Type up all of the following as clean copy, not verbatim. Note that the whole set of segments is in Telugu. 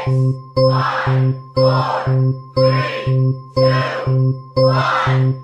5, 4, 3, 2, 1.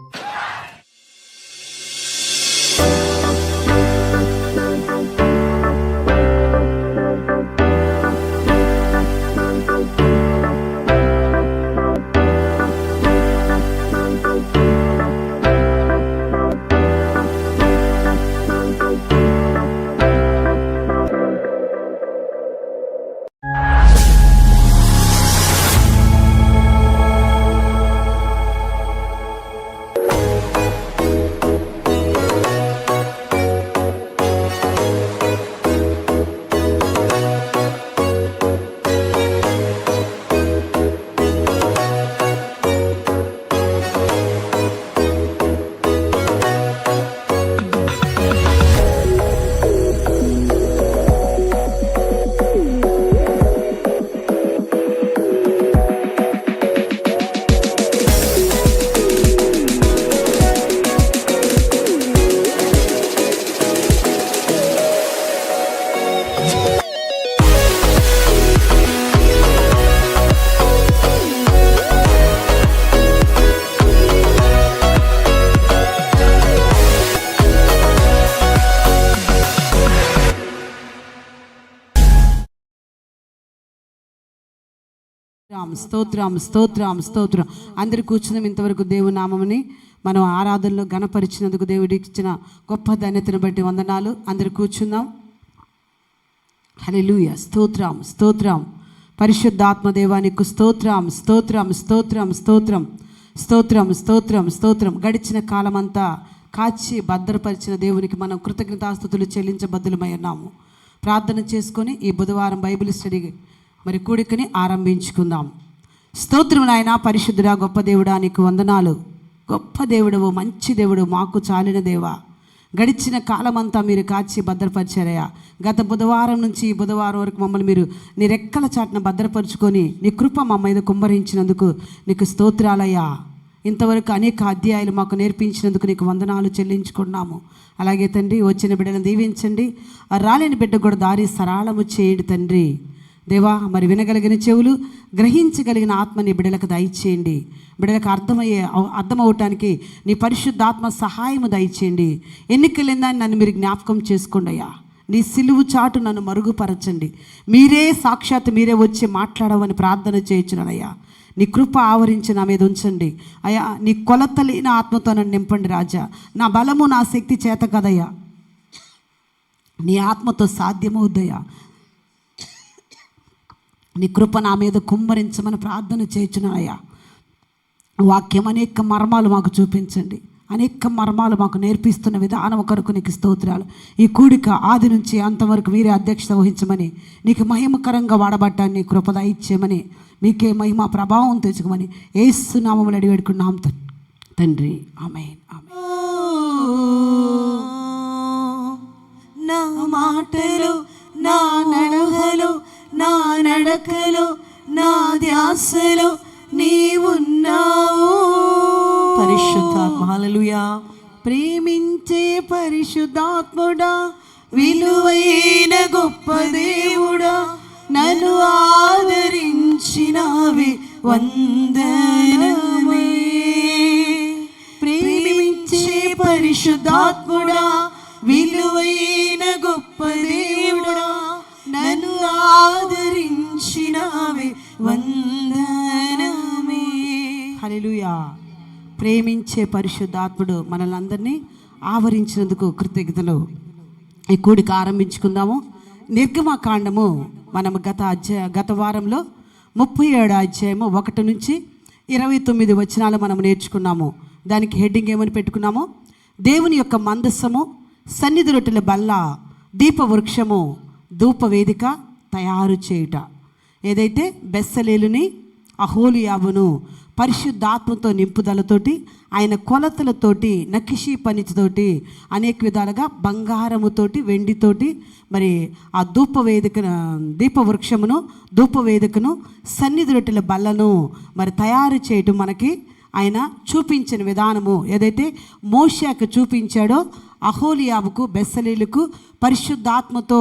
స్తోత్రం స్తోత్రం స్తోత్రం. అందరు కూర్చున్నాం. ఇంతవరకు దేవుని నామముని మనం ఆరాధనలో గణపరిచినందుకు దేవుడికి ఇచ్చిన గొప్ప ధన్యతను బట్టి వందనాలు. అందరు కూర్చుందాం. హల్లెలూయా. స్తోత్రం స్తోత్రం. పరిశుద్ధాత్మ దేవానికి స్తోత్రం స్తోత్రం స్తోత్రం స్తోత్రం స్తోత్రం స్తోత్రం స్తోత్రం. గడిచిన కాలమంతా కాచి భద్రపరిచిన దేవునికి మనం కృతజ్ఞతాస్తుతులు చెల్లించబద్దులమై ఉన్నాము. ప్రార్థన చేసుకొని ఈ బుధవారం బైబిల్ స్టడీ మరి కూడికని ఆరంభించుకుందాం. స్తోత్రం నాయన. పరిశుద్ధుడా, గొప్ప దేవుడా, నీకు వందనాలు. గొప్ప దేవుడవు, మంచి దేవుడు, మాకు చాలిన దేవా. గడిచిన కాలమంతా మీరు కాచి భద్రపరిచారయ్యా. గత బుధవారం నుంచి ఈ బుధవారం వరకు మమ్మల్ని మీరు నీ రెక్కల చాటున భద్రపరుచుకొని నీ కృప మా మీద కుమ్మరించినందుకు నీకు స్తోత్రాలయ్యా. ఇంతవరకు అనేక అధ్యాయాలు మాకు నేర్పించినందుకు నీకు వందనాలు చెల్లించుకున్నాము. అలాగే తండ్రి, వచ్చిన బిడ్డలను దీవించండి. రాలేని బిడ్డ కూడా దారి సరళము చేయండి తండ్రి దేవా. మరి వినగలిగిన చెవులు, గ్రహించగలిగిన ఆత్మని బిడ్డలకు దయచేయండి. బిడ్డలకు అర్థమవటానికి నీ పరిశుద్ధాత్మ సహాయము దయచేయండి. ఎన్నికలేందని నన్ను మీరు జ్ఞాపకం చేసుకోండి అయ్యా. నీ సిలువు చాటు నన్ను మరుగుపరచండి. మీరే సాక్షాత్ మీరే వచ్చి మాట్లాడవని ప్రార్థన చేయించున్నానయ్యా. నీ కృప ఆవరించి నా మీద ఉంచండి అయ్యా. నీ కొలత లేని ఆత్మతో నన్ను నింపండి రాజా. నా బలము నా శక్తి చేత కదయ్యా, నీ ఆత్మతో సాధ్యమవుద్దయ్యా. నీ కృప నా మీద కుమ్మరించమని ప్రార్థన చేయించున్నానయ్యా. వాక్యం అనేక మర్మాలు మాకు చూపించండి. అనేక మర్మాలు మాకు నేర్పిస్తున్న విధానం కొరకు నీకు స్తోత్రాలు. ఈ కూడిక ఆది నుంచి అంతవరకు మీరే అధ్యక్షత వహించమని, నీకు మహిమకరంగా వాడబట్టాన్ని నీ కృప దయచేయమని, మీకే మహిమ ప్రభావం తెచ్చుకోమని యేసు నామములో అడిగి వేడుకున్నాం తండ్రి. ఆమేన్ ఆమేన్. నా మాటలు, నా నడకలు, నా నడకలు, నా ధ్యాసలో నీవున్నావు. పరిశుద్ధాత్మ. హల్లెలూయా. ప్రేమించే పరిశుద్ధాత్ముడా, విలువైన గొప్ప దేవుడా, నన్ను ఆదరించినవి వందనమే. ప్రేమించే పరిశుద్ధాత్ముడా, విలువైన గొప్ప దేవుడా, నన్ను ఆదరించినవి వందనమే. హల్లెలూయా. ప్రేమించే పరిశుద్ధాత్ముడు మనల్ని అందరినీ ఆవరించినందుకు కృతజ్ఞతలు. ఈ కూడిక ఆరంభించుకుందాము. నిర్గమకాండము మనము గత వారంలో 37 అధ్యాయము 1 నుంచి 29 వచనాలు మనం నేర్చుకున్నాము. దానికి హెడ్డింగ్ ఏమని పెట్టుకున్నాము? దేవుని యొక్క మందసము, సన్నిధి రొట్టెల బల్ల, దీప వృక్షము, ధూప వేదిక తయారు చేయుట. ఏదైతే బెస్సలేలుని, అహోలియాబును పరిశుద్ధాత్మతో నింపుదలతోటి, ఆయన కొలతలతోటి, నకిషీ పనితోటి, అనేక విధాలుగా బంగారముతోటి, వెండితోటి మరి ఆ దీపవృక్షమును, ధూపవేదికను, సన్నిధి రొట్టెల బల్లను మరి తయారు చేయటం మనకి ఆయన చూపించిన విధానము ఏదైతే మోషేకు చూపించాడో అహోలియాబుకు బెస్సలేలుకు పరిశుద్ధాత్మతో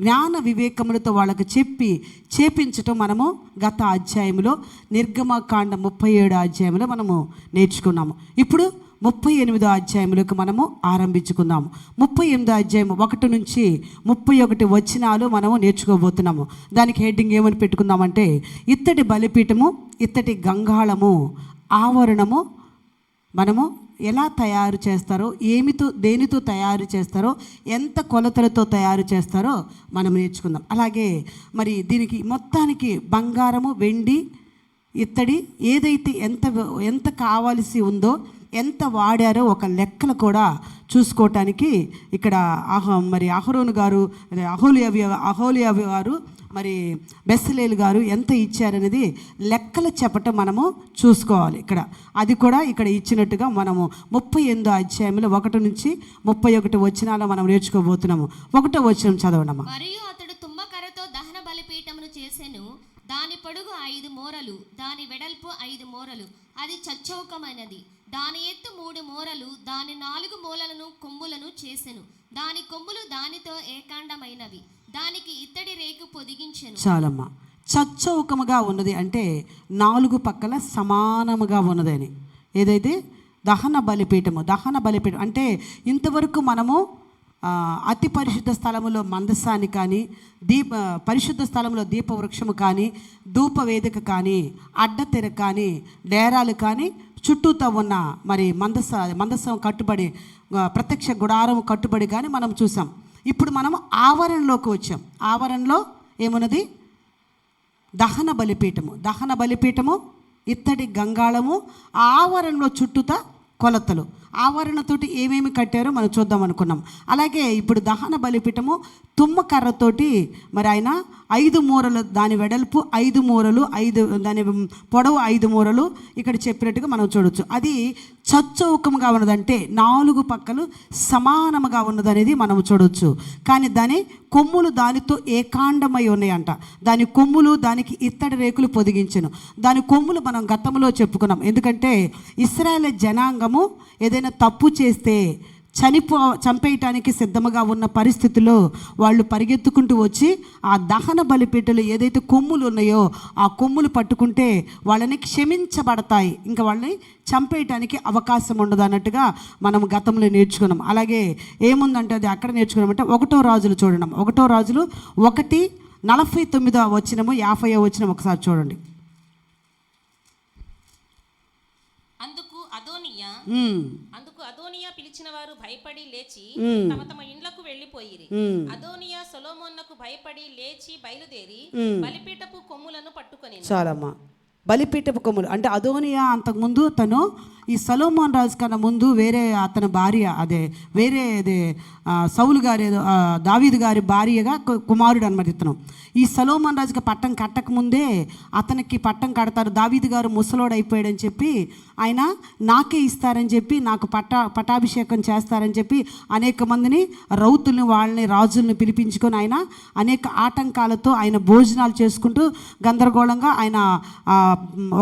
జ్ఞాన వివేకములతో వాళ్ళకు చెప్పి చేపించటం మనము గత అధ్యాయంలో నిర్గమకాండ 37 అధ్యాయంలో మనము నేర్చుకున్నాము. ఇప్పుడు 38వ అధ్యాయంలోకి మనము ఆరంభించుకుందాము. 38వ అధ్యాయం 1 నుంచి 31 వచనాలు మనము నేర్చుకోబోతున్నాము. దానికి హెడ్డింగ్ ఏమని పెట్టుకుందామంటే ఇత్తడి బలిపీఠము, ఇత్తడి గంగాళము, ఆవరణము మనము ఎలా తయారు చేస్తారో, దేనితో తయారు చేస్తారో, ఎంత కొలతలతో తయారు చేస్తారో మనం నేర్చుకుందాం. అలాగే మరి దీనికి మొత్తానికి బంగారము, వెండి, ఇత్తడి ఏదైతే ఎంత కావాల్సి ఉందో, ఎంత వాడారో ఒక లెక్కలు కూడా చూసుకోవటానికి ఇక్కడ మరి అహరోను గారు, అహోలియాబు గారు, మరి బెస్సలేలు గారు ఎంత ఇచ్చారనేది లెక్కలు చెప్పటం మనము చూసుకోవాలి. అది కూడా ఇక్కడ ఇచ్చినట్టుగా మనము 38వ అధ్యాయంలో 1 నుంచి 31 వచనాలు మనం నేర్చుకోబోతున్నాము. 1వ వచనం చదవడమా. మరియు అతడు తుమ్మకర్రతో దహన బలిపీఠమును చేసెను. దాని పొడుగు 5 మూరలు, దాని వెడల్పు 5 మూరలు, అది చచ్చౌకమైనది. దాని ఎత్తు 3 మూరలు, దాని 4 మూలలను కొమ్ములను చేసెను. దాని కొమ్ములు దానితో ఏకాండమైనవి. దానికి ఇత్తడి రేకు పొదిగించెను. చాలమ్మా. చచ్చౌకముగా ఉన్నది అంటే 4 పక్కల సమానముగా ఉన్నదని. ఏదైతే దహన బలిపీఠము అంటే ఇంతవరకు మనము అతి పరిశుద్ధ స్థలములో మందసాన్ని కానీ, పరిశుద్ధ స్థలంలో దీపవృక్షము కానీ, ధూపవేదిక కానీ, అడ్డతెర కానీ, డేరాలు కానీ, చుట్టూతో ఉన్న మరి మందసం కట్టుబడి, ప్రత్యక్ష గుడారం కట్టుబడి కానీ మనం చూసాం. ఇప్పుడు మనం ఆవరణలోకి వచ్చాం. ఆవరణలో ఏమున్నది? దహన బలిపీఠము, ఇత్తడి గంగాళము, ఆవరణలో చుట్టూతా కొలతలు, ఆవరణతోటి ఏమేమి కట్టారో మనం చూద్దాం అనుకున్నాం. అలాగే ఇప్పుడు దహన బలిపీఠము తుమ్మకర్రతోటి మరి ఆయన 5 మూరలు, దాని వెడల్పు 5 మూరలు, దాని పొడవు 5 మూరలు ఇక్కడ చెప్పినట్టుగా మనం చూడవచ్చు. అది చచ్చౌకముగా ఉన్నదంటే 4 పక్కలు సమానముగా ఉన్నదనేది మనం చూడవచ్చు. కానీ దాని కొమ్ములు దానితో ఏకాండమై ఉన్నాయంట. దాని కొమ్ములు దానికి ఇత్తడి రేకులు పొదిగించెను. దాని కొమ్ములు మనం గతంలో చెప్పుకున్నాం. ఎందుకంటే ఇశ్రాయేలు జనాంగము ఏదైనా తప్పు చేస్తే చంపేయటానికి సిద్ధముగా ఉన్న పరిస్థితుల్లో వాళ్ళు పరిగెత్తుకుంటూ వచ్చి ఆ దహన బలిపీఠలు ఏదైతే కొమ్ములు ఉన్నాయో ఆ కొమ్ములు పట్టుకుంటే వాళ్ళని క్షమించబడతాయి, ఇంకా వాళ్ళని చంపేయటానికి అవకాశం ఉండదు అన్నట్టుగా మనం గతంలో నేర్చుకున్నాం. అలాగే ఏముందంటే అది అక్కడ నేర్చుకున్నామంటే 1వ రాజులు చూడండి. 1వ రాజులు 1:49 వచనము 50వ వచనం ఒకసారి చూడండి. అందుకు అదోనియా పిలిచిన వారు భయపడి లేచి తమ తమ ఇండ్లకు వెళ్లిపోయిరి. అదోనియా సొలొమోనుకు భయపడి లేచి బయలుదేరి బలిపీఠపు కొమ్ములను పట్టుకొని. చాలమ్మా. బలిపీఠపు కొమ్ములు అంటే అదోనియా అంతకుముందు తను ఈ సొలొమోన్ రాజు కన్నా ముందు అతని భార్య సౌలు గారి దావీదు గారి భార్యగా కుమారుడు అన్నమాట ఇతను. ఈ సొలొమోన్ రాజుకి పట్టం కట్టకముందే అతనికి పట్టం కడతారు. దావీదు గారు ముసలోడు అయిపోయాడని చెప్పి ఆయన నాకే ఇస్తారని చెప్పి, నాకు పట్టాభిషేకం చేస్తారని చెప్పి అనేక మందిని రౌతుల్ని వాళ్ళని రాజుల్ని పిలిపించుకొని ఆయన అనేక ఆటంకాలతో ఆయన భోజనాలు చేసుకుంటూ గందరగోళంగా ఆయన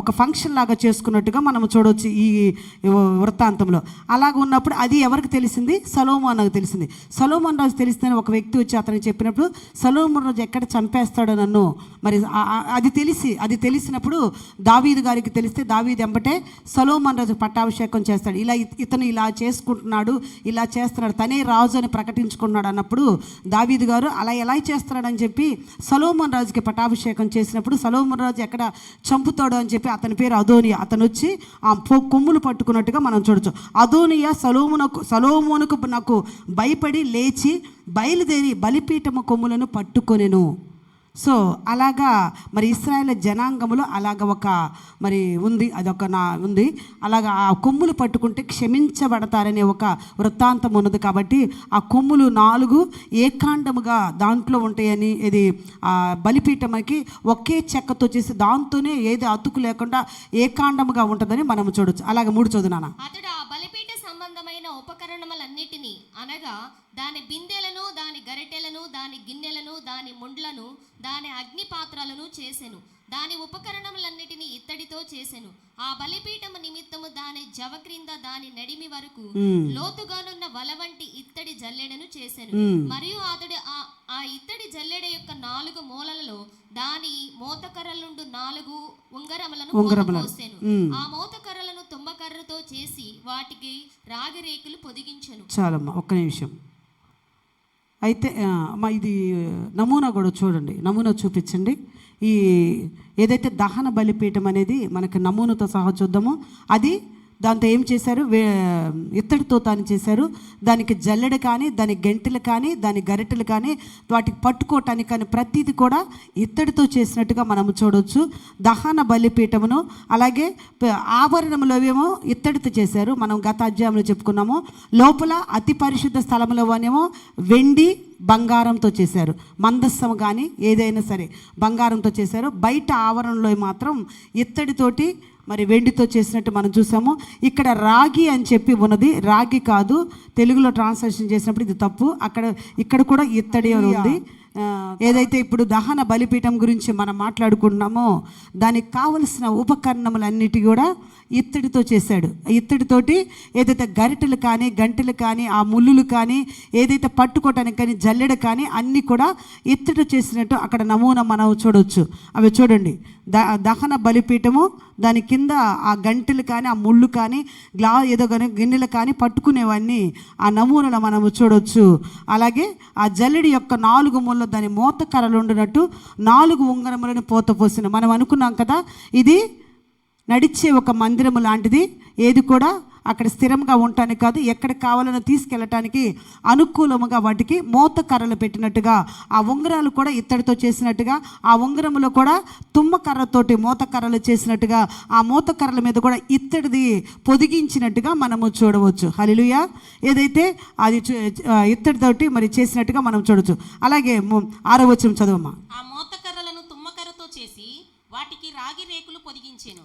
ఒక ఫంక్షన్ లాగా చేసుకున్నట్టుగా మనం చూడవచ్చు ఈ వృత్తాంతంలో. అలాగ ఉన్నప్పుడు అది ఎవరికి తెలిసింది? సొలొమోనుకు తెలిసింది. సొలొమోన్ రాజు తెలిసిందని ఒక వ్యక్తి వచ్చి అతనికి చెప్పినప్పుడు సొలొమోన్ రాజు ఎక్కడ చంపేస్తాడో నన్ను, మరి అది తెలిసినప్పుడు దావీదు గారికి తెలిస్తే దావీదు ఎంబటే సొలొమోన్ రాజు పట్టాభిషేకం చేస్తాడు. ఇతను ఇలా చేసుకుంటున్నాడు, ఇలా చేస్తున్నాడు, తనే రాజు అని ప్రకటించుకున్నాడు అన్నప్పుడు దావీదు గారు అలా ఎలా చేస్తున్నాడని చెప్పి సొలొమోన్ రాజుకి పట్టాభిషేకం చేసినప్పుడు సొలొమోన్ రాజు ఎక్కడ చంపుతాడు అని చెప్పి అతని పేరు అదోనియా. అతను వచ్చి ఆ కొమ్ములు పట్టుకున్నట్టుగా మనం చూడొచ్చు. అదోనియా సొలొమోనుకు నాకు భయపడి లేచి బయలుదేరి బలిపీఠము కొమ్ములను పట్టుకొనెను. సో అలాగా మరి ఇశ్రాయేలు జనాంగములో అలాగ ఒక మరి ఉంది, అదొక ఉంది. అలాగా ఆ కొమ్ములు పట్టుకుంటే క్షమించబడతారనే ఒక వృత్తాంతం ఉన్నది. కాబట్టి ఆ కొమ్ములు 4 ఏకాండముగా దాంట్లో ఉంటాయని, ఇది ఆ బలిపీఠమకి ఒకే చెక్కతో చేసి దాంతోనే ఏది అతుకు లేకుండా ఏకాండముగా ఉంటుందని మనం చూడొచ్చు. అలాగే 3 చదువునానా. అతడు ఆ బలిపీఠ సంబంధమైన ఉపకరణములన్నిటినీ అనగా దాని బిందెలను, దాని గరిటెలను, దాని గిన్నెలను, దాని ముండ్లను, దాని అగ్ని పాత్రలను చేసెను. దాని ఉపకరణములన్నిటినీ ఇత్తడితో చేసెను. ఆ బలిపీఠము నిమిత్తము దాని జవ క్రింద దాని నడిమి వరకు లోతుగానున్న వల వంటి ఇత్తడి జల్లెడను చేసెను. మరియు అతడు ఆ ఇత్తడి జల్లెడ యొక్క 4 మూలలలో దాని మోతకర్రలుండు 4 ఉంగరములను పోసెను. ఆ మోతకర్రలను తుమ్మకర్రతో చేసి వాటికి రాగి రేకులు పొదిగించెను. చాలమ్మా, ఒక్క నిమిషం. అయితే ఇది నమూనా కూడా చూడండి, నమూనా చూపించండి. ఈ ఏదైతే దహన బలిపీఠం అనేది మనకి నమూనాతో సహా చూద్దామో, అది దాంతో ఏం చేశారు, ఇత్తడితో తాను చేశారు. దానికి జల్లెడ కానీ, దాని గంటెలు కానీ, దాని గరిటెలు కానీ, వాటికి పట్టుకోవటానికి కానీ ప్రతిదీ కూడా ఇత్తడితో చేసినట్టుగా మనము చూడవచ్చు. దహన బలిపీఠమును అలాగే ఆభరణములు ఏమో ఇత్తడితో చేశారు. మనం గత అధ్యాయంలో చెప్పుకున్నాము. లోపల అతి పరిశుద్ధ స్థలంలోనేమో వెండి బంగారంతో చేశారు. మందస్సం కానీ ఏదైనా సరే బంగారంతో చేశారు. బయట ఆవరణలో మాత్రం ఇత్తడితోటి మరి వెండితో చేసినట్టు మనం చూసాము. ఇక్కడ రాగి అని చెప్పి ఉన్నది, రాగి కాదు. తెలుగులో ట్రాన్స్లేషన్ చేసినప్పుడు ఇది తప్పు. ఇక్కడ కూడా ఇత్తడి అని ఉంది. ఏదైతే ఇప్పుడు దహన బలిపీఠం గురించి మనం మాట్లాడుకుంటున్నామో దానికి కావలసిన ఉపకరణములన్నిటి కూడా ఇత్తడితో చేశాడు. ఇత్తడితోటి ఏదైతే గరిటెలు కానీ, గంటెలు కానీ, ఆ ముళ్ళులు కానీ, ఏదైతే పట్టుకోవటానికి కానీ జల్లెడ కానీ అన్నీ కూడా ఇత్తడి చేసినట్టు అక్కడ నమూనా మనం చూడవచ్చు. అవి చూడండి, దహన బలిపీఠము దాని కింద ఆ గంటెలు కానీ, ఆ ముళ్ళు కానీ, ఏదో కానీ గిన్నెలు కానీ పట్టుకునేవన్నీ ఆ నమూనాలో మనము చూడవచ్చు. అలాగే ఆ జల్లెడి యొక్క 4 ముళ్ళ దాని మోత కర్రలు ఉండినట్టు 4 ఉంగరములను పోసిన మనం అనుకున్నాం కదా, ఇది నడిచే ఒక మందిరము లాంటిది. ఏది కూడా అక్కడ స్థిరంగా ఉండటానికి కాదు, ఎక్కడికి కావాలన్నా తీసుకెళ్ళటానికి అనుకూలముగా వాటికి మోత కర్రలు పెట్టినట్టుగా, ఆ ఉంగరాలు కూడా ఇత్తడితో చేసినట్టుగా, ఆ ఉంగరములో కూడా తుమ్మ కర్రతోటి మోత కర్రలు చేసినట్టుగా, ఆ మోత కర్రల మీద కూడా ఇత్తడిది పొదిగించినట్టుగా మనము చూడవచ్చు. హల్లెలూయా. ఏదైతే అది ఇత్తడితోటి మరి చేసినట్టుగా మనం చూడవచ్చు. అలాగే 6వ వచనం చదవమ్మా. ఆ మోత కర్రలను తుమ్మకర్రతో చేసి వాటికి రాగి రేకులు పొదిగించెను.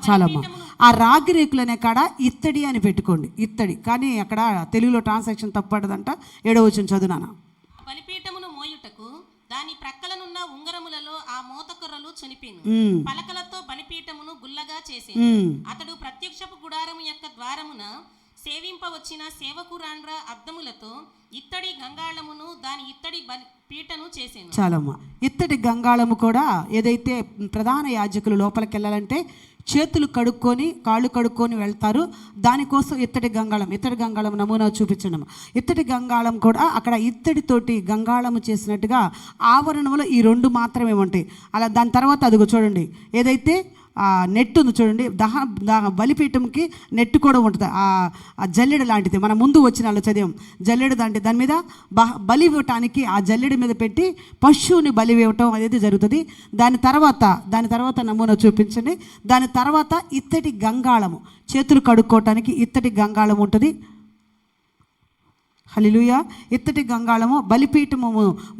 చాలమ్మా. ఆ రాగి రేకులు అనే కాడ ఇత్తడి అని పెట్టుకోండి, ఇత్తడి. కానీ అక్కడ తెలుగులో ట్రాన్సాక్షన్ తప్పడదంట. 7వ వచనం చదువునానా. బలిపీఠమును మోయుటకు దాని ప్రక్కలనున్న ఉంగరములలో ఆ మోతకర్రలు చనిపోయిను. పలకలతో బలిపీఠమును గుల్లగా చేసెను. అతడు ప్రత్యక్షపు గుడారము యొక్క ద్వారమున సేవింపవచ్చిన సేవకురాండ్ర అద్దములతో ఇత్తడి గంగాళమును దాని ఇత్తడి పీటను చేసాను. చాలమ్మా. ఇత్తడి గంగాళము కూడా ఏదైతే ప్రధాన యాజకులు లోపలికి వెళ్ళాలంటే చేతులు కడుక్కొని కాళ్ళు కడుక్కొని వెళ్తారు. దానికోసం ఇత్తడి గంగాళం నమూనా చూపించడం. ఇత్తడి గంగాళం కూడా అక్కడ ఇత్తడితోటి గంగాళము చేసినట్టుగా ఆవరణంలో ఈ 2 మాత్రమే ఉంటాయి. అలా దాని తర్వాత అదిగో చూడండి, ఏదైతే నెట్ ఉంది చూడండి, బలిపీఠంకి నెట్ కూడా ఉంటుంది. ఆ జల్లెడ లాంటిది మనం ముందు వచ్చిన వాళ్ళు చదివాం. జల్లెడ దాని మీద బలి ఇవ్వటానికి ఆ జల్లెడ మీద పెట్టి పశువుని బలి ఇవ్వటం అనేది జరుగుతుంది. దాని తర్వాత నమూనా చూపించండి. దాని తర్వాత ఇత్తడి గంగాళము, చేతులు కడుక్కోవటానికి ఇత్తడి గంగాళం ఉంటుంది. హల్లెలూయా. ఇత్తడి గంగాళము, బలిపీఠము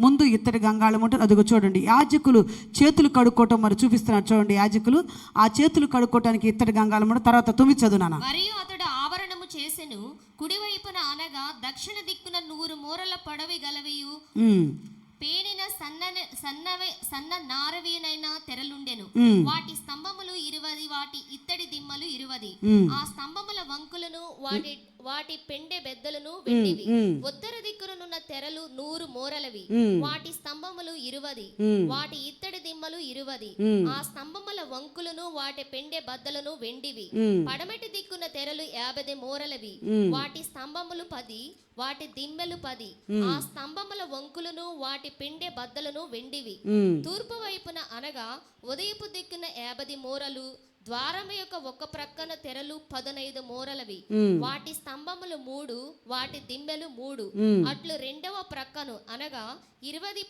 ముందు ఇత్తడి గంగాళం ఉంటుంది. అదిగో చూడండి, యాజకులు చేతులు కడుక్కోవటం మరి చూపిస్తున్నారు చూడండి. యాజకులు ఆ చేతులు కడుక్కోవటానికి ఇత్తడి గంగాళం ఉంటుంది. తర్వాత 9 చదువునానా. మరియు అతడు ఆవరణము చేసెను. కుడివైపున అనగా దక్షిణ దిక్కున 100 మూరల పొడవి గలవియు పేనిన సన్న నారవీనైన తెరలుండెను. వాటి స్తంభములు 20, వాటి ఇత్తడి దిమ్మలు 20. ఆ స్తంభముల వంకులను వాటి పెండె బెద్దలను వెండివి. ఉత్తర దిక్కునున్న తెరలు 100 మూరలవి. వాటి స్తంభములు 20, వాటి ఇత్తడి దిమ్మలు 20. ఆ స్తంభముల వంకులను వాటి పెండె బద్దలను వెండివి. పడమటి దిక్కున తెరలు 50 మూరలవి. వాటి స్తంభములు 10, వాటి దిమ్మెలు 10. ఆ స్తంభముల వంకులను వాటి పెండె బద్దలను వెండివి. తూర్పు వైపున అనగా ఉదయపు దిక్కున 50 మూరలు. ద్వారము యొక్క ఒక ప్రక్కన తెరలు 15 మూరలవి. వాటి స్తంభములు 3, వాటి దిమ్మెలు 3. అట్లు రెండవ ప్రక్కను అనగా 20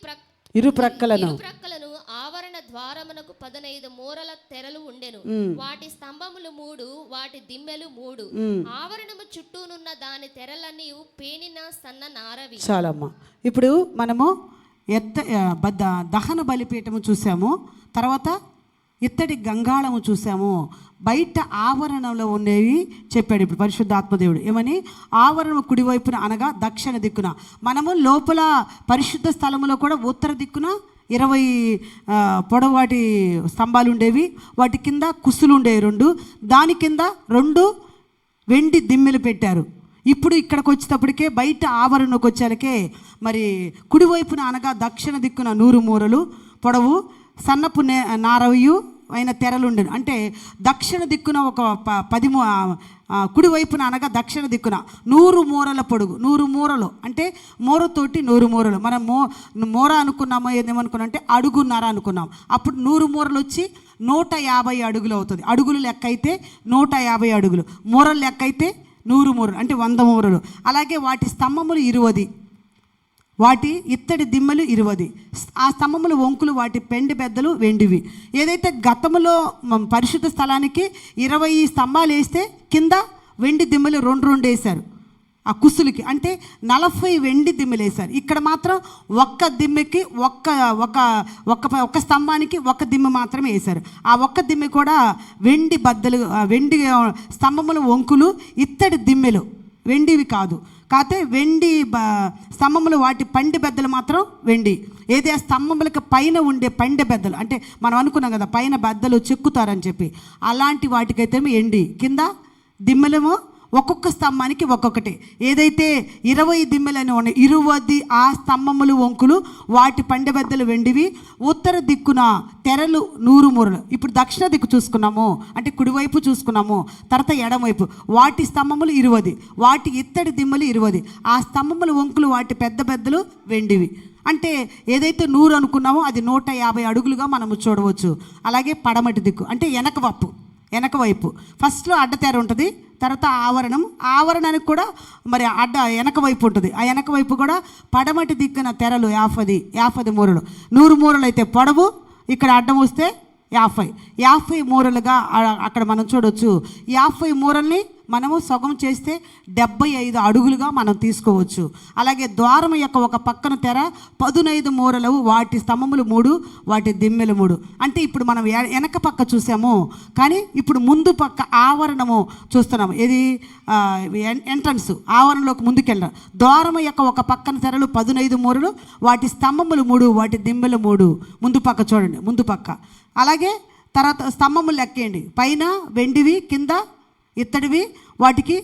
ఇరు ప్రక్కలను ఆవరణ ద్వారమునకు 15 మూరల తెరలు ఉండెను. వాటి స్తంభములు 3, వాటి దిమ్మెలు 3. ఆవరణము చుట్టూనున్న దాని తెరలన్నీ పేనిన సన్న నారవి. చాలమ్మా. ఇప్పుడు మనము దహన బలిపీఠము చూసాము, తర్వాత ఇత్తడి గంగాళము చూసాము. బయట ఆవరణంలో ఉండేవి చెప్పాడు ఇప్పుడు పరిశుద్ధాత్మదేవుడు. ఏమని? ఆవరణం కుడివైపున అనగా దక్షిణ దిక్కున. మనము లోపల పరిశుద్ధ స్థలములో కూడా ఉత్తర దిక్కున 20 పొడవాటి స్తంభాలు ఉండేవి. వాటి కింద కుస్సులు ఉండేవి 2. దాని కింద 2 వెండి దిమ్మెలు పెట్టారు. ఇప్పుడు ఇక్కడికి వచ్చేటప్పటికే బయట ఆవరణకు వచ్చేలకే మరి కుడివైపున అనగా దక్షిణ దిక్కున 100 మూరలు పొడవు సన్నపు నారవయు అయిన తెరలు ఉండేవి. అంటే దక్షిణ దిక్కున ఒక 10 కుడివైపున అనగా దక్షిణ దిక్కున 100 మూరల పొడుగు. 100 మూరలు అంటే మూరతోటి 100 మూరలు. మనం మూర అనుకున్నామో ఏదేమనుకున్నాం అంటే అడుగున్నర అనుకున్నాం. అప్పుడు 100 మూరలు వచ్చి 150 అడుగులు అవుతుంది. అడుగులు లెక్క అయితే 150 అడుగులు, మూరలు లెక్క అయితే 100 మూరలు అంటే 100 మూరలు. అలాగే వాటి స్తంభములు 20, వాటి ఇత్తడి దిమ్మలు 20. ఆ స్తంభములు వంకులు వాటి పెండి బెద్దలు వెండివి. ఏదైతే గతంలో పరిశుద్ధ స్థలానికి 20 స్తంభాలు వేస్తే కింద వెండి దిమ్మలు 2 వేశారు ఆ కుస్సులకి. అంటే 40 వెండి దిమ్మలు వేశారు. ఇక్కడ మాత్రం ఒక్క దిమ్మకి ఒక్క స్తంభానికి ఒక్క దిమ్మ మాత్రమే వేశారు. ఆ ఒక్క దిమ్మ కూడా వెండి బద్దలు, వెండి స్తంభముల వంకులు, ఇత్తడి దిమ్మెలు, వెండివి కాదు. కాకపోతే వెండి స్తంభములు వాటి పండి బెద్దలు మాత్రం వెండి. ఏదే స్తంభములకు పైన ఉండే పండె బెద్దలు అంటే మనం అనుకున్నాం కదా పైన బెద్దలు చెక్కుతారని చెప్పి, అలాంటి వాటికైతే ఎండి. కింద దిమ్మెలేమో ఒక్కొక్క స్తంభానికి ఒక్కొక్కటి. ఏదైతే 20 దిమ్మెలని ఉన్నాయి 20 ఆ స్తంభములు వంకులు వాటి పండె బెద్దలు వెండివి. ఉత్తర దిక్కున తెరలు 100 మూరలు. ఇప్పుడు దక్షిణ దిక్కు చూసుకున్నాము అంటే కుడివైపు చూసుకున్నాము, తర్వాత ఎడమవైపు వాటి స్తంభములు 20, వాటి ఇత్తడి దిమ్మలు 20. ఆ స్తంభముల వంకులు వాటి పెద్ద బెద్దలు వెండివి. అంటే ఏదైతే 100 అనుకున్నామో అది 150 అడుగులుగా మనము చూడవచ్చు. అలాగే పడమటి దిక్కు అంటే వెనక వైపు ఫస్ట్లో అడ్డతెర ఉంటుంది, తర్వాత ఆవరణానికి కూడా మరి వెనక వైపు ఉంటుంది. ఆ వెనక వైపు కూడా పడమటి దిక్కున తెరలు 50 మూరలు. 100 మూరలు అయితే పొడవు, ఇక్కడ అడ్డం వస్తే 50 మూరలుగా అక్కడ మనం చూడవచ్చు. 50 మూరల్ని మనము సగం చేస్తే 75 అడుగులుగా మనం తీసుకోవచ్చు. అలాగే ద్వారం యొక్క ఒక పక్కన తెర 15 మూరలు, వాటి స్తంభములు 3, వాటి దిమ్మెలు 3. అంటే ఇప్పుడు మనం వెనక పక్క చూసాము, కానీ ఇప్పుడు ముందు పక్క ఆవరణము చూస్తున్నాము. ఇది ఎంట్రన్స్, ఆవరణలోకి ముందుకెళ్ళడం. ద్వారం యొక్క ఒక పక్కన తెరలు 15 మూరలు, వాటి స్తంభములు 3, వాటి దిమ్మెలు 3. ముందు పక్క చూడండి, ముందు పక్క. అలాగే తర్వాత స్తంభములు లెక్కేయండి. పైన వెండివి, కింద ఇత్తడివి, వాటికి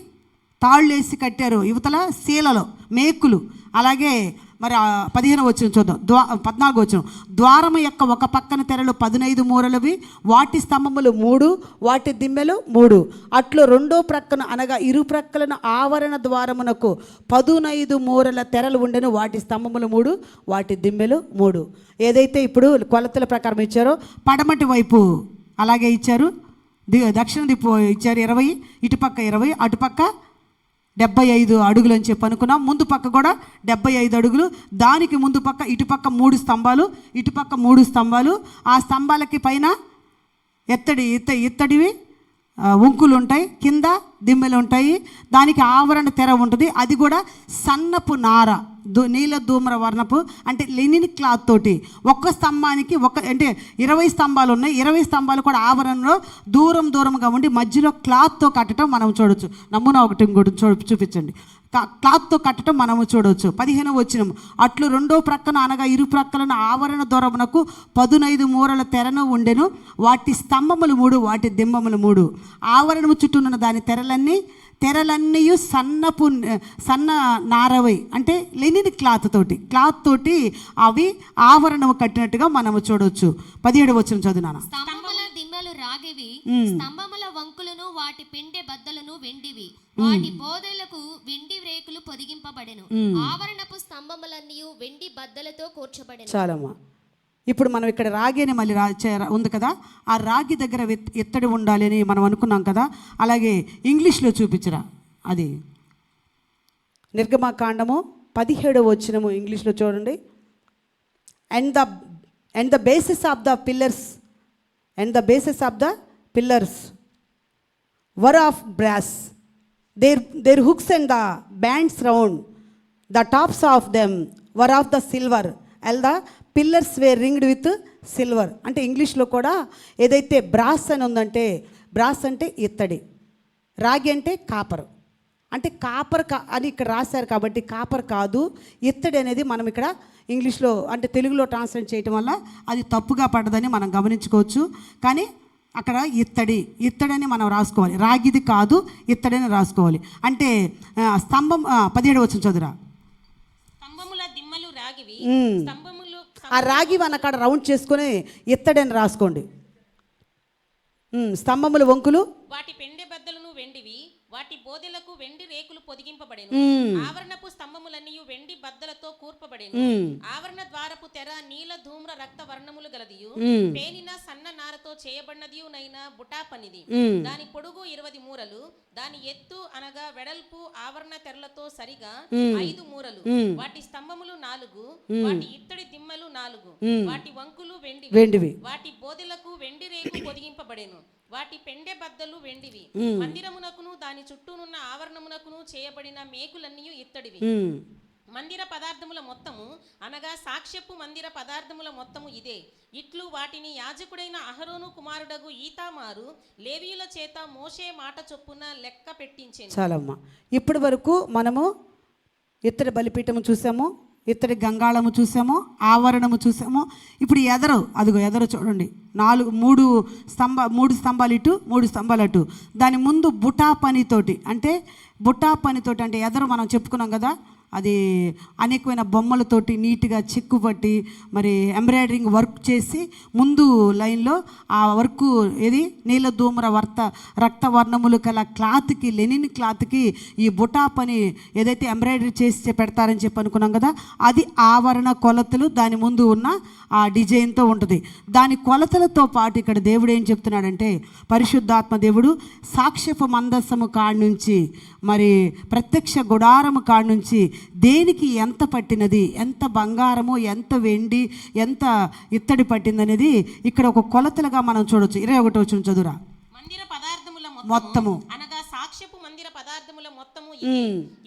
తాళ్ళు వేసి కట్టారు. యువతల శీలలో మేకులు. అలాగే మరి 15వ వచనం చూద్దాం. 14వ వచనం. ద్వారము యొక్క ఒక పక్కన తెరలు 15 మూరలవి, వాటి స్తంభములు 3, వాటి దిమ్మెలు 3. అట్లు 2వ ప్రక్కన అనగా ఇరు ప్రక్కలను ఆవరణ ద్వారమునకు 15 మూరల తెరలు ఉండెను, వాటి స్తంభములు 3, వాటి దిమ్మెలు 3. ఏదైతే ఇప్పుడు కొలతల ప్రకారం ఇచ్చారో పడమటి వైపు అలాగే ఇచ్చారు, దక్షిణ దిక్కు ఇచ్చారు 20, ఇటుపక్క 20, అటుపక్క 75 అడుగులు అని చెప్పి అనుకున్నాం. ముందు పక్క కూడా 75 అడుగులు. దానికి ముందు పక్క ఇటుపక్క 3 స్తంభాలు, ఇటుపక్క 3 స్తంభాలు. ఆ స్తంభాలకి పైన ఇత్తడివి వంకులు ఉంటాయి, కింద దిమ్మెలు ఉంటాయి. దానికి ఆవరణ తెర ఉంటుంది. అది కూడా సన్నపు నార, నీల ధూమ్ర వర్ణపు అంటే లెనిన్ క్లాత్ తోటి. ఒక్క స్తంభానికి అంటే 20 స్తంభాలు ఉన్నాయి. 20 స్తంభాలు కూడా ఆవరణలో దూరంగా ఉండి మధ్యలో క్లాత్తో కట్టడం మనం చూడవచ్చు. నమూనా ఒకటి చూపించండి. క్లాత్తో కట్టడం మనము చూడవచ్చు. 15వ వచనం. అట్లు 2వ ప్రక్కన అనగా ఇరు ప్రక్కలను ఆవరణ దూరమునకు 15 మూరల తెరను ఉండెను, వాటి స్తంభములు 3, వాటి దిమ్మములు 3. ఆవరణము చుట్టూనున్న దాని తెరలన్నీ సన్న నారవై అంటే లెనిన్ క్లాత్ తోటి అవి ఆవరణము కట్టినట్టుగా మనము చూడవచ్చు. 17వ వచనం చదువునాను. స్తంభముల దిమ్మలు రాగివి, స్తంభముల వంకులను వాటి పిండె బద్దలను వెండివి, వాటి బోధలకు వెండి రేకులు పొదిగింపబడెను, ఆవరణపు స్తంభములన్నీ వెండి బద్దలతో కూర్చబడెను. చాలమ్మా. ఇప్పుడు మనం ఇక్కడ రాగి అని మళ్ళీ ఉంది కదా, ఆ రాగి దగ్గర ఎత్తడి ఉండాలి అని మనం అనుకున్నాం కదా. అలాగే ఇంగ్లీష్లో చూపించరా, అది నిర్గమకాండము 17వ వచనము ఇంగ్లీష్లో చూడండి. And the basis of the pillars were of brass, their hooks and the bands round the tops of them were of the silver, and the pillars were ringed with silver. అంటే ఇంగ్లీష్లో కూడా ఏదైతే బ్రాస్ అని ఉందంటే, బ్రాస్ అంటే ఇత్తడి, రాగి అంటే కాపరు. అంటే కాపర్ అని ఇక్కడ రాశారు కాబట్టి కాపర్ కాదు, ఇత్తడి అనేది మనం ఇక్కడ ఇంగ్లీష్లో అంటే తెలుగులో ట్రాన్స్లేట్ చేయటం వల్ల అది తప్పుగా పడ్డదని మనం గమనించుకోవచ్చు. కానీ అక్కడ ఇత్తడని మనం రాసుకోవాలి, రాగిది కాదు ఇత్తడని రాసుకోవాలి. అంటే స్తంభం 17 వచనం చదువురా. స్తంభముల దిమ్మలు రాగివి, స్తంభములు ఆ రాగి అని అక్కడ రౌండ్ చేసుకొని ఇత్తడని రాసుకోండి. స్తంభముల వంకులు వాటి పెండె బద్దలను వెండివి, వాటి బోదెలకు వెండి రేకులు పొదిగింపబడెను. ఆవరణపు స్తంభములన్నీ వెండి బద్దలతో కూర్పబడెను. ఆవరణ ద్వారపు తెర నీల ధూమ్ర రక్త వర్ణములు గలదియు, పేనిన సన్న నారతో చేయబడినదియునైన బుటాపనిది. దాని పొడుగు 20 మూరలు, దాని ఎత్తు అనగా వెడల్పు ఆవరణ తెరలతో సరిగా 5 మూరలు. వాటి స్తంభములు 4, వాటి ఇత్తడి దిమ్మలు 4, వాటి వంకులు వెండివి, వాటి బోదెలకు వెండి రేకు పొదిగింపబడెను. వాటి పెండె బద్దలు వెండివి. మందిరమునకును దాని చుట్టూనున్న ఆవరణమునకును చేయబడిన మేకులన్నీ ఇత్తడివి. మందిర పదార్థముల మొత్తము అనగా సాక్ష్యపు మందిర పదార్థముల మొత్తము ఇదే. ఇట్లు వాటిని యాజకుడైన అహరోను కుమారుడగు ఈతామారు లేవీయుల చేత మోషే మాట చొప్పున లెక్క పెట్టించెను. చాలమ్మా, ఇప్పటి వరకు మనము ఇత్తడి బలిపీఠము చూసాము, ఇత్తడి గంగాళము చూసాము, ఆవరణము చూసాము. ఇప్పుడు ఎదరు చూడండి, 3 స్తంభాలు ఇటు 3 స్తంభాలు అటు. దాని ముందు బుటా పనితోటి అంటే ఎదరు మనం చెప్పుకున్నాం కదా, అది అనేకమైన బొమ్మలతోటి నీట్గా చెక్కు పట్టి మరి ఎంబ్రాయిడరింగ్ వర్క్ చేసి ముందు లైన్లో ఆ వర్క్ ఏది నీల ధూమ్ర రక్త వర్ణములు కల క్లాత్కి, లెనిన్ క్లాత్కి ఈ బుటా పని ఏదైతే ఎంబ్రాయిడరీ చేసి పెడతారని చెప్పి అనుకున్నాం కదా, అది ఆవరణ కొలతలు దాని ముందు ఉన్న ఆ డిజైన్తో ఉంటుంది. దాని కొలతలతో పాటు ఇక్కడ దేవుడు ఏం చెప్తున్నాడంటే, పరిశుద్ధాత్మ దేవుడు సాక్ష్యపు మందస్సము కాడి నుంచి మరి ప్రత్యక్ష గుడారము కాడి నుంచి దేనికి ఎంత పట్టినది, ఎంత బంగారము, ఎంత వెండి, ఎంత ఇత్తడి పట్టిందనేది ఇక్కడ ఒక కొలతలుగా మనం చూడొచ్చు. 21 వచనం చదువురా. మందిర పదార్థముల మొత్తము అనగా సాక్ష్యపు మందిర పదార్థముల మొత్తము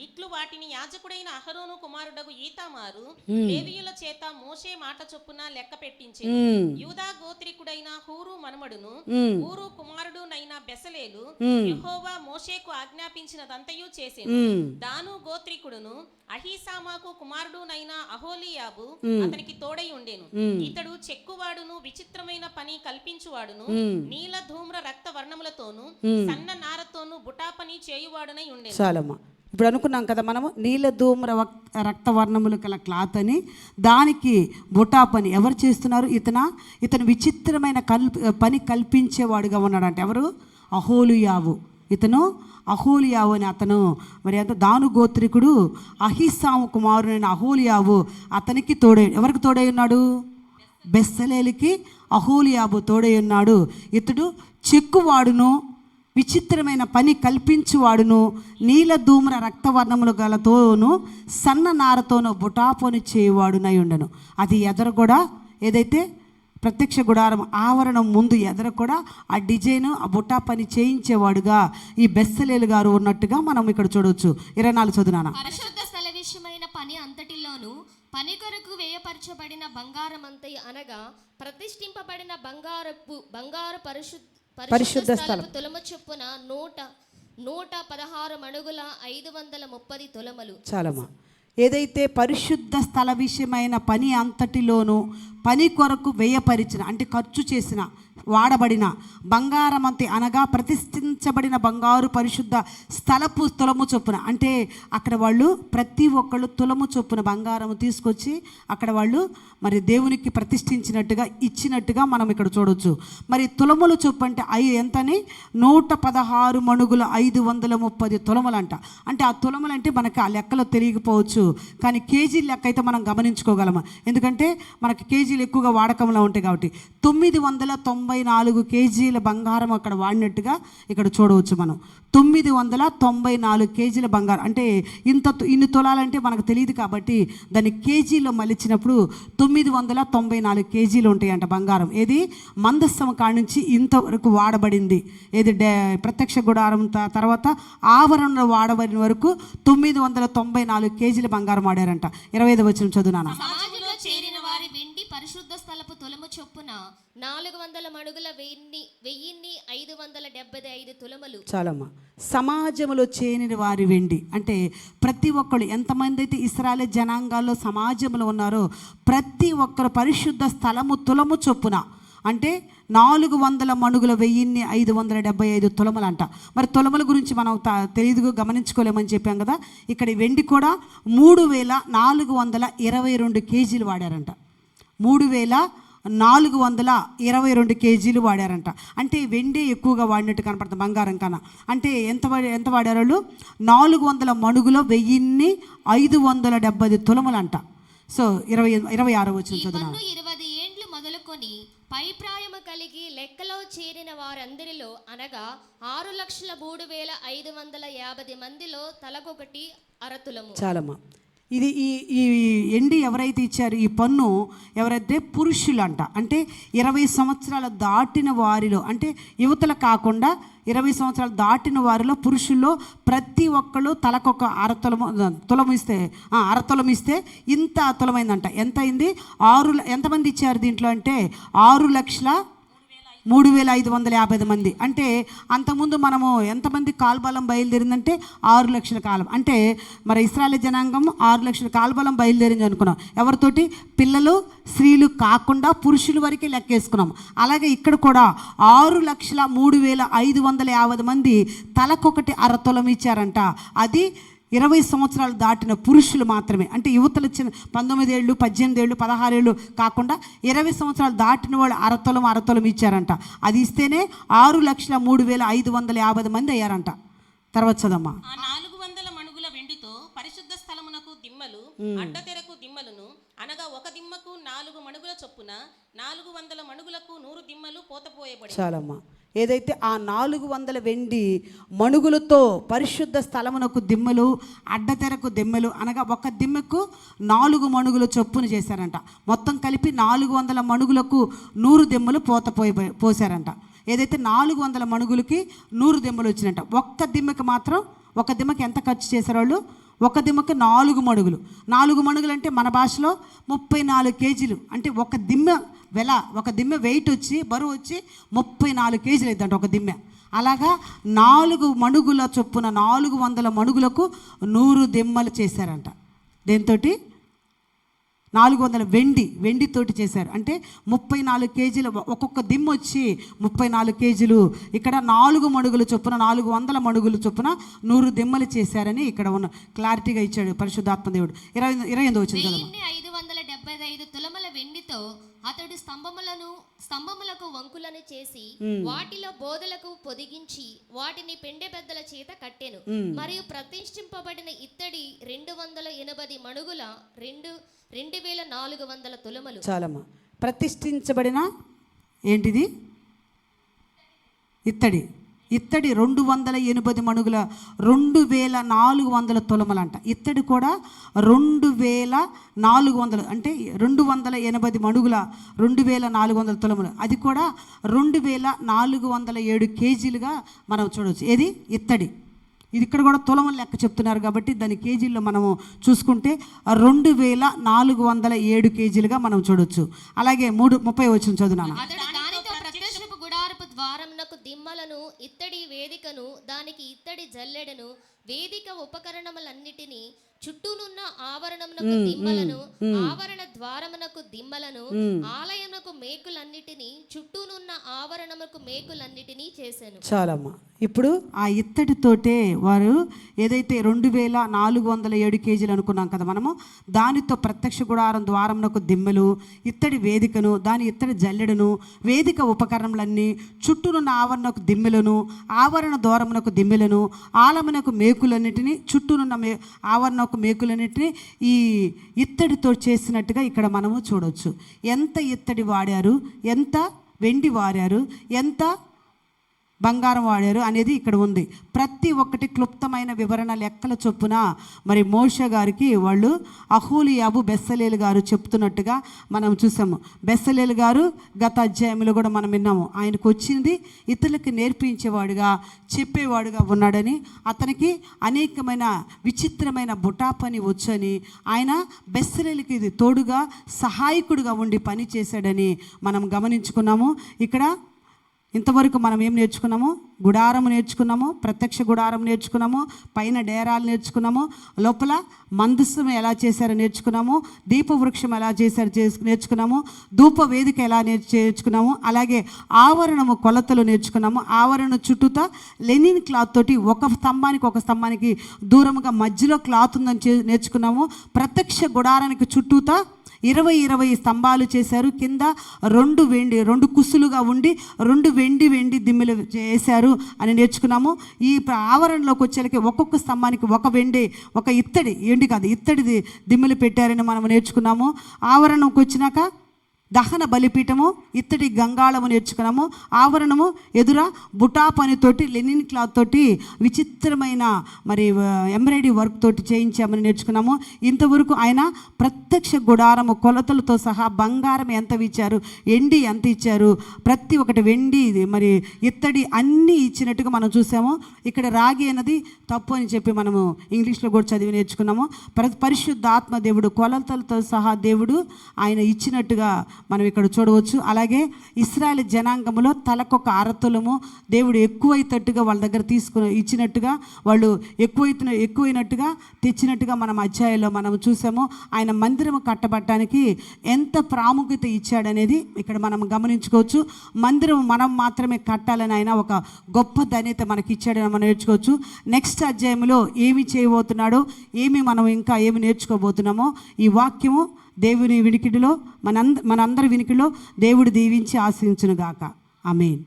ఇట్లు వాటిని యాజకుడైన అహరోను కుమారుడగు ఈతామారు లేవీయుల చేత మోషే మాట చొప్పున లెక్క పెట్టించెను. యూదా గోత్రికుడైన హూరు మనుమడును హూరు కుమారుడునైన బెసలేలు యెహోవా మోషేకు ఆజ్ఞాపించినదంతయు చేసెను. దాను గోత్రికుడును అహీసామాకు కుమారుడునైన అహోలియాబు అతనికి తోడై ఉండెను. ఇతడు చెక్కువాడును విచిత్రమైన పని కల్పించువాడును నీల ధూమ్ర రక్త వర్ణములతోను సన్న నారతోను బుటా పని చేయువాడునై ఉండెను. చాలమ్మా, ఇప్పుడు అనుకున్నాం కదా మనము నీల ధూమ్ర రక్త వర్ణములు కల క్లాత్ అని, దానికి బుటా పని ఎవరు చేస్తున్నారు? ఇతను విచిత్రమైన పని కల్పించేవాడుగా ఉన్నాడంటే ఎవరు? అహోలియాబు. ఇతను అహోలియావు అని అతను మరి అంత దాను గోత్రికుడు అహీసాము కుమారుడైన అహోలియావు అతనికి ఎవరికి తోడై ఉన్నాడు? బెస్సలేలికి అహోలియాబు తోడై ఉన్నాడు. ఇతడు చెక్కువాడును విచిత్రమైన పని కల్పించువాడును నీల ధూమ్ర రక్తవర్ణములు గలతోను సన్న నారతోనూ బుటాపని చేయువాడునై ఉండను. అది ఎదర కూడా ఏదైతే ప్రత్యక్ష గుడారం ఆవరణం ముందు ఎదర కూడా ఆ డిజైన్ ఆ బుట్టా పని చేయించేవాడుగా ఈ బెస్సలేలు గారు ఉన్నట్టుగా మనం ఇక్కడ చూడవచ్చు. 24 చదువునా. పరిశుద్ధ స్థల విషయమైన పని అంతటిలోను పని కొరకు వేయపరచబడిన బంగారమంతయు అనగా ప్రతిష్ఠింపబడిన బంగారు పరిశుద్ధ స్థలం తులము చొప్పున 116 మణుగుల 530 తులములు. చాలమ్మా, ఏదైతే పరిశుద్ధ స్థల విషయమైన పని అంతటిలోనూ పని కొరకు వ్యయపరిచిన అంటే ఖర్చు చేసిన వాడబడిన బంగారం అంతే అనగా ప్రతిష్ఠించబడిన బంగారు పరిశుద్ధ స్థలపు తులము చొప్పున అంటే అక్కడ వాళ్ళు ప్రతి ఒక్కళ్ళు తులము చొప్పున బంగారము తీసుకొచ్చి అక్కడ వాళ్ళు మరి దేవునికి ప్రతిష్ఠించినట్టుగా ఇచ్చినట్టుగా మనం ఇక్కడ చూడవచ్చు. మరి తులముల చొప్పు అంటే ఎంతని 116 మణుగుల 530 తులములంట. అంటే ఆ తులములు అంటే మనకు ఆ లెక్కలో తెలియకపోవచ్చు, కానీ కేజీ లెక్క అయితే మనం గమనించుకోగలము. ఎందుకంటే మనకి కేజీలు ఎక్కువగా వాడకంలో ఉంటాయి కాబట్టి 994 కేజీల బంగారం అక్కడ వాడినట్టుగా ఇక్కడ చూడవచ్చు మనం. 994 కేజీల బంగారం అంటే ఇన్ని తులాలంటే మనకు తెలియదు కాబట్టి దాన్ని కేజీలో మలిచినప్పుడు 994 కేజీలు ఉంటాయంట బంగారం. ఏది మందస్సం కాడి నుంచి ఇంతవరకు వాడబడింది. ఏది ప్రత్యక్ష గుడారం తర్వాత ఆవరణలో వాడబడిన వరకు 994 కేజీల బంగారం వాడారంట. 25వ వచనం చదువునానా. సమాజంలో చేరిన వారి వెండి పరిశుద్ధ స్థలపు తులము చొప్పున 400 మణుగుల 1575 తులములు. చాలమ్మా. సమాజంలో చేరిన వారి వెండి అంటే ప్రతి ఒక్కరు ఎంతమంది అయితే ఇశ్రాయేలు జనాంగాల్లో సమాజంలో ఉన్నారో ప్రతి ఒక్కరు పరిశుద్ధ స్థలము తులము చొప్పున అంటే 400 మణుగుల 1575 తులములంట. మరి తులముల గురించి మనం తెలియదు గమనించుకోలేమని చెప్పాం కదా. ఇక్కడ వెండి కూడా 3422 కేజీలు వాడారంట. 3422 కేజీలు వాడారంట. అంటే వెండి ఎక్కువగా వాడినట్టు కనపడుతుంది బంగారం కన్నా. అంటే ఎంత వాడారు వాళ్ళు? 400 మణుగులో 1570 తులములంట. సో 26వ వచనం చదువుదాం. 20 ఏండ్లు మొదలుకొని పై ప్రాయము కలిగి లెక్కలో చేరిన వారందరిలో అనగా 6,03,550 మందిలో తలకొకటి అరతులము. చాలమ్మా. ఇది ఈ ఎండి ఎవరైతే ఇచ్చారు ఈ పన్ను ఎవరైతే పురుషులు అంట. అంటే 20 సంవత్సరాలు దాటిన వారిలో అంటే యువతలు కాకుండా 20 సంవత్సరాలు దాటిన వారిలో పురుషుల్లో ప్రతి ఒక్కళ్ళు తలకొక తులం ఇస్తే ఇంత తులమైందంట. ఎంత అయింది? ఎంతమంది ఇచ్చారు దీంట్లో అంటే 6,03,550 మంది. అంటే అంతకుముందు మనము ఎంతమంది కాల్బలం బయలుదేరిందంటే 6 లక్షల కాలం. అంటే మరి ఇశ్రాయేలు జనాంగం 6 లక్షల కాల్బలం బయలుదేరింది అనుకున్నాం. ఎవరితోటి? పిల్లలు స్త్రీలు కాకుండా పురుషుల వరకే లెక్కేసుకున్నాం. అలాగే ఇక్కడ కూడా 6,03,550 మంది తలకొకటి అరతులం ఇచ్చారంట. అది 20 సంవత్సరాలు దాటిన పురుషులు మాత్రమే. అంటే యువతలు ఇచ్చిన 19 ఏళ్ళు 18 ఏళ్ళు 16 ఏళ్ళు కాకుండా 20 సంవత్సరాలు దాటిన వాళ్ళు అరతులం ఇచ్చారంట. అది ఇస్తేనే 6,03,550 మంది అయ్యారంట. తర్వాత చదమ్మా. 400 మణుగుల వెండితో పరిశుద్ధ స్థలమునకు దిమ్మలు అడ్డతెరకు దిమ్మలను అనగా ఒక దిమ్మకు 4 మణుగుల చొప్పున 400 మణుగులకు 100 దిమ్మలు పోతపోయబడి. చాలమ్మా. ఏదైతే ఆ 400 వెండి మణుగులతో పరిశుద్ధ స్థలమునకు దిమ్మలు అడ్డతెరకు దిమ్మలు అనగా ఒక దిమ్మకు 4 మణుగుల చొప్పున చేశారంట. మొత్తం కలిపి 400 మణుగులకు 100 దిమ్మలు పోసారంట. ఏదైతే 400 మణుగులకి 100 దిమ్మలు వచ్చినట్ట. ఒక్క దిమ్మకి మాత్రం ఒక దిమ్మకి ఎంత ఖర్చు చేశారు వాళ్ళు? ఒక దిమ్మకి 4 మణుగులు. 4 మణుగులు అంటే మన భాషలో 34 కేజీలు. అంటే ఒక దిమ్మె వెయిట్ వచ్చి బరువు వచ్చి 34 కేజీలు అవుతుందంట ఒక దిమ్మె. అలాగా 4 మణుగుల చొప్పున 400 మణుగులకు 100 దిమ్మలు చేశారంట. దేంతోటి? 400 వెండితోటి చేశారు. అంటే 34 కేజీలు ఒక్కొక్క దిమ్మ వచ్చి 34 కేజీలు. ఇక్కడ 4 మణుగుల చొప్పున 400 మణుగుల చొప్పున 100 దిమ్మలు చేశారని ఇక్కడ ఉన్న క్లారిటీగా ఇచ్చాడు పరిశుద్ధాత్మ దేవుడు. 28వ వచనం చదవండి. 575 తులముల వెండితో అతడు స్తంభములకు వంకులను చేసి వాటిలో బోధలకు పొదిగించి వాటిని పెండె పెద్దల చేత కట్టెను. మరియు ప్రతిష్ఠింపబడిన ఇత్తడి 280 మణుగుల 2,400 తులములు. చాలమ్మా. ప్రతిష్ఠించబడిన ఏంటిది? ఇత్తడి 280 మణుగుల 2,400 తులములంట. ఇత్తడి కూడా 2,400 అంటే 280 మణుగుల 2,400 తులములు. అది కూడా 2,407 కేజీలుగా మనం చూడవచ్చు. ఏది? ఇత్తడి. ఇది ఇక్కడ కూడా తులములు లెక్క చెప్తున్నారు కాబట్టి దాని కేజీల్లో మనము చూసుకుంటే 2,407 కేజీలుగా మనం చూడవచ్చు. అలాగే 30 వచనం చదువునాను. ప్రత్యక్షపు గుడారపు ద్వారమునకు దిమ్మలను ఇత్తడి వేదికను దానికి ఇత్తడి జల్లెడను వేదిక ఉపకరణములన్నిటినీ చుట్టూనున్న ఆవరణమునకు దిమ్మలను ఆవరణ ద్వారమునకు దిమ్మలను ఆలయమునకు మేకులన్నిటినీ చుట్టూనున్న ఆవరణమునకు మేకులన్నిటినీ చేశాను. చాలమ్మా. ఇప్పుడు ఆ ఇత్తడితోటే వారు ఏదైతే 2,407 కేజీలు అనుకున్నాం కదా మనము, దానితో ప్రత్యక్ష గుడారం ద్వారమునకు దిమ్మలు ఇత్తడి వేదికను దాని ఇత్తడి జల్లెడను వేదిక ఉపకరణములన్నీ చుట్టూనున్న ఆవరణకు దిమ్మెలను ఆవరణ ద్వారమునకు దిమ్మెలను ఆలమునకు మేకులన్నిటినీ చుట్టూనున్న ఆవరణకు మేకులన్నిటినీ ఈ ఇత్తడితో చేసినట్టుగా ఇక్కడ మనము చూడవచ్చు. ఎంత ఇత్తడి వాడారు, ఎంత వెండి వాడారు, ఎంత బంగారం వాడారు అనేది ఇక్కడ ఉంది. ప్రతి ఒక్కటి క్లుప్తమైన వివరణ లెక్కల చొప్పున మరి మోషే గారికి వాళ్ళు అహోలీయాబు బెస్సలేలు గారు చెప్తున్నట్టుగా మనం చూసాము. బెస్సలేలు గారు గత అధ్యాయంలో కూడా మనం విన్నాము. ఆయనకు వచ్చింది ఇతరులకు నేర్పించేవాడుగా చెప్పేవాడుగా ఉన్నాడని, అతనికి అనేకమైన విచిత్రమైన బుటా పని వచ్చని, ఆయన బెస్సలేలుకి ఇది తోడుగా సహాయకుడుగా ఉండి పని చేశాడని మనం గమనించుకున్నాము. ఇక్కడ ఇంతవరకు మనం ఏం నేర్చుకున్నాము? గుడారం నేర్చుకున్నాము, ప్రత్యక్ష గుడారం నేర్చుకున్నాము, పైన డేరాలు నేర్చుకున్నాము, లోపల మందసం ఎలా చేశారో నేర్చుకున్నాము, దీపవృక్షం ఎలా చేశారో నేర్చుకున్నాము, ధూప వేదిక ఎలా నేర్చుకున్నాము, అలాగే ఆవరణము కొలతలు నేర్చుకున్నాము. ఆవరణ చుట్టూతా లెనిన్ క్లాత్ తోటి ఒక స్తంభానికి దూరంగా మధ్యలో క్లాత్ ఉందని నేర్చుకున్నాము. ప్రత్యక్ష గుడారానికి చుట్టూతా 20 స్తంభాలు చేశారు. కింద 2 కుసులుగా ఉండి 2 వెండి దిమ్మెలు చేశారు అని నేర్చుకున్నాము. ఈ ఆవరణలోకి వచ్చేసరికి ఒక్కొక్క స్తంభానికి ఒక ఇత్తడి దిమ్మెలు పెట్టారని మనం నేర్చుకున్నాము. ఆవరణకు వచ్చినాక దహన బలిపీఠము, ఇత్తడి గంగాళము నేర్చుకున్నాము. ఆవరణము ఎదుర బుటా పనితోటి లెనిన్ క్లాత్ తోటి విచిత్రమైన మరి ఎంబ్రాయిడరీ వర్క్ తోటి చేయించామని నేర్చుకున్నాము. ఇంతవరకు ఆయన ప్రత్యక్ష గుడారము కొలతలతో సహా బంగారం ఎంత ఇచ్చారు, ఎండి ఎంత ఇచ్చారు, ప్రతి ఒక్కటి వెండి మరి ఇత్తడి అన్నీ ఇచ్చినట్టుగా మనం చూసాము. ఇక్కడ రాగి అన్నది తప్పు అని చెప్పి మనము ఇంగ్లీష్లో కూడా చదివి నేర్చుకున్నాము. పరిశుద్ధాత్మ దేవుడు కొలతలతో సహా దేవుడు ఆయన ఇచ్చినట్టుగా మనం ఇక్కడ చూడవచ్చు. అలాగే ఇశ్రాయేలు జనాంగంలో తలకొక అరతులము దేవుడు ఎక్కువైతట్టుగా వాళ్ళ దగ్గర ఇచ్చినట్టుగా, వాళ్ళు ఎక్కువైనట్టుగా తెచ్చినట్టుగా మనం అధ్యాయంలో మనం చూసాము. ఆయన మందిరము కట్టబడటానికి ఎంత ప్రాముఖ్యత ఇచ్చాడనేది ఇక్కడ మనం గమనించుకోవచ్చు. మందిరం మనం మాత్రమే కట్టాలని ఆయన ఒక గొప్ప ధన్యత మనకి ఇచ్చాడని మనం నేర్చుకోవచ్చు. నెక్స్ట్ అధ్యాయంలో ఏమి చేయబోతున్నాడో, మనం ఇంకా ఏమి నేర్చుకోబోతున్నామో ఈ వాక్యము దేవుని వినికిడిలో మనందరి వినికిడిలో దేవుడు దీవించి ఆశీర్వదించును గాక. ఆమేన్.